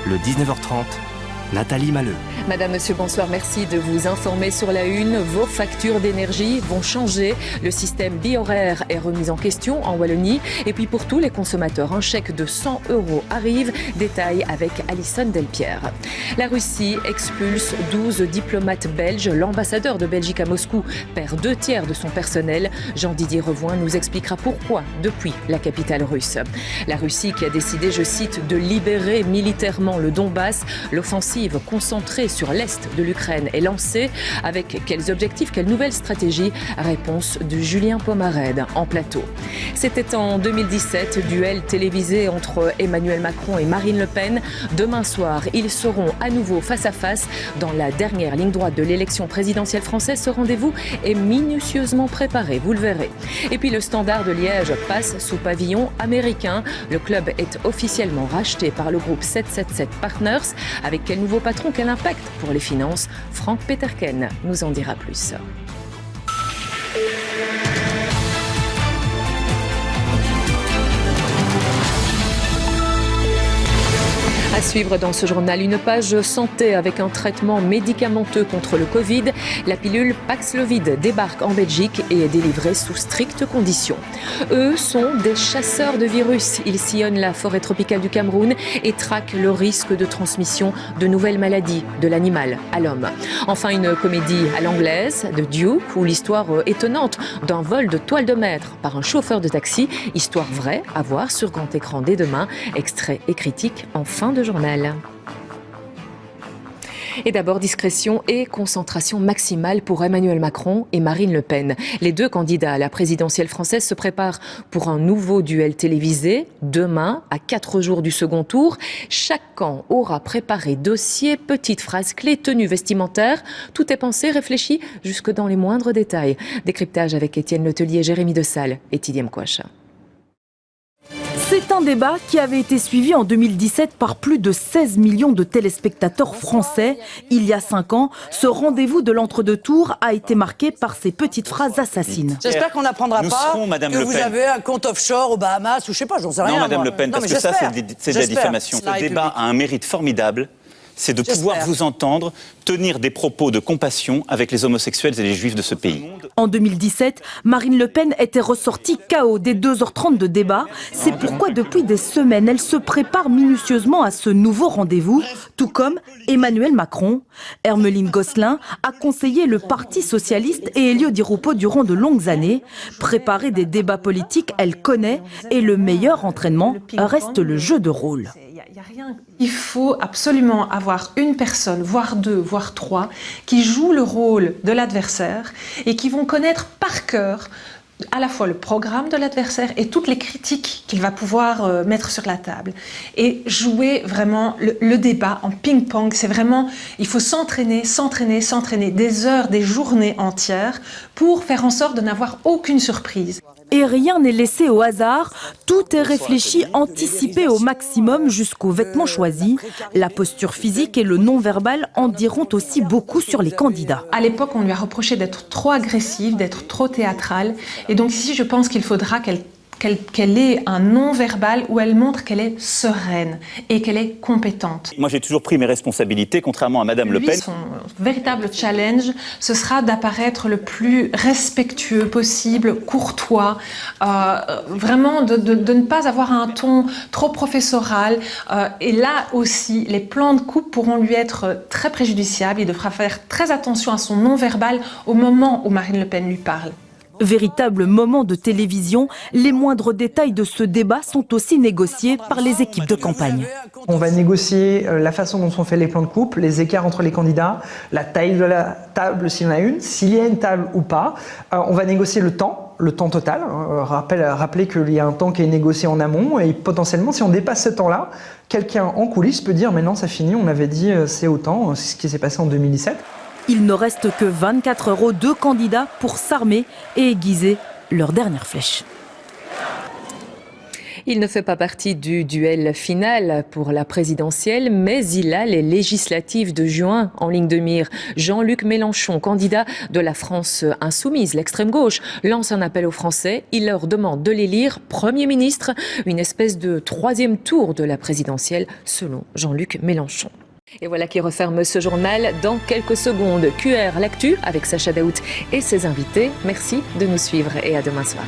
le 19h30, Nathalie Malleux. Madame, monsieur, bonsoir. Merci de vous informer sur la une. Vos factures d'énergie vont changer. Le système bi-horaire est remis en question en Wallonie. Et puis pour tous les consommateurs, un chèque de 100 € arrive. Détail avec Alison Delpierre. La Russie expulse 12 diplomates belges. L'ambassadeur de Belgique à Moscou perd 2/3 de son personnel. Jean-Didier Revoin nous expliquera pourquoi depuis la capitale russe. La Russie qui a décidé, je cite, de libérer militairement le Donbass. L'offensive concentrée sur l'Est de l'Ukraine est lancée. Avec quels objectifs, quelle nouvelle stratégie? Réponse de Julien Pomarède en plateau. C'était en 2017, duel télévisé entre Emmanuel Macron et Marine Le Pen. Demain soir, ils seront à nouveau face à face dans la dernière ligne droite de l'élection présidentielle française. Ce rendez-vous est minutieusement préparé, vous le verrez. Et puis le Standard de Liège passe sous pavillon américain. Le club est officiellement racheté par le groupe 777 Partners. Avec quel nouveau patron, quel impact pour les finances? Franck Peterken nous en dira plus. À suivre dans ce journal, une page santé avec un traitement médicamenteux contre le Covid. La pilule Paxlovid débarque en Belgique et est délivrée sous strictes conditions. Eux sont des chasseurs de virus. Ils sillonnent la forêt tropicale du Cameroun et traquent le risque de transmission de nouvelles maladies de l'animal à l'homme. Enfin, une comédie à l'anglaise de Duke, où l'histoire étonnante d'un vol de toile de maître par un chauffeur de taxi. Histoire vraie à voir sur grand écran dès demain. Extrait et critique en fin de journal. Et d'abord, discrétion et concentration maximale pour Emmanuel Macron et Marine Le Pen. Les deux candidats à la présidentielle française se préparent pour un nouveau duel télévisé demain, à 4 jours du second tour. Chaque camp aura préparé dossier, petites phrases clés, tenues vestimentaires. Tout est pensé, réfléchi, jusque dans les moindres détails. Décryptage avec Étienne Letellier, Jérémy Dessal et Tidiem Kouacha. C'est un débat qui avait été suivi en 2017 par plus de 16 millions de téléspectateurs français. Il y a 5 ans, ce rendez-vous de l'entre-deux tours a été marqué par ces petites phrases assassines. J'espère qu'on n'apprendra pas que vous avez un compte offshore aux Bahamas ou je sais pas, j'en sais rien. Non, Madame Le Pen, parce que ça, c'est de la diffamation. Ce débat a un mérite formidable. C'est de pouvoir vous entendre tenir des propos de compassion avec les homosexuels et les juifs de ce pays. En 2017, Marine Le Pen était ressortie KO des 2h30 de débat. C'est pourquoi depuis des semaines, elle se prépare minutieusement à ce nouveau rendez-vous, tout comme Emmanuel Macron. Hermeline Gosselin a conseillé le Parti socialiste et Elio Di Rupo durant de longues années. Préparer des débats politiques, elle connaît, et le meilleur entraînement reste le jeu de rôle. Il faut absolument avoir une personne, voire 2, voire 3, qui jouent le rôle de l'adversaire et qui vont connaître par cœur à la fois le programme de l'adversaire et toutes les critiques qu'il va pouvoir mettre sur la table. Et jouer vraiment le débat en ping-pong, c'est vraiment, il faut s'entraîner des heures, des journées entières pour faire en sorte de n'avoir aucune surprise. Et rien n'est laissé au hasard, tout est réfléchi, anticipé au maximum jusqu'aux vêtements choisis. La posture physique et le non-verbal en diront aussi beaucoup sur les candidats. À l'époque, on lui a reproché d'être trop agressive, d'être trop théâtrale. Et donc ici, je pense qu'il faudra qu'elle ait un non-verbal où elle montre qu'elle est sereine et qu'elle est compétente. Moi, j'ai toujours pris mes responsabilités, contrairement à Madame Le Pen. Son véritable challenge, ce sera d'apparaître le plus respectueux possible, courtois, vraiment de ne pas avoir un ton trop professoral. Et là aussi, les plans de coupe pourront lui être très préjudiciables. Il devra faire très attention à son non-verbal au moment où Marine Le Pen lui parle. Véritable moment de télévision, les moindres détails de ce débat sont aussi négociés par les équipes de campagne. On va négocier la façon dont sont faits les plans de coupe, les écarts entre les candidats, la taille de la table s'il y en a une, s'il y a une table ou pas. On va négocier le temps total. Rappelez qu'il y a un temps qui est négocié en amont et potentiellement, si on dépasse ce temps-là, quelqu'un en coulisses peut dire « mais non, ça finit, on avait dit c'est autant », c'est ce qui s'est passé en 2017. Il ne reste que 24 € de candidats pour s'armer et aiguiser leur dernière flèche. Il ne fait pas partie du duel final pour la présidentielle, mais il a les législatives de juin en ligne de mire. Jean-Luc Mélenchon, candidat de la France insoumise, l'extrême gauche, lance un appel aux Français. Il leur demande de l'élire Premier ministre, une espèce de troisième tour de la présidentielle, selon Jean-Luc Mélenchon. Et voilà qui referme ce journal dans quelques secondes. QR, l'actu avec Sacha Daout et ses invités. Merci de nous suivre et à demain soir.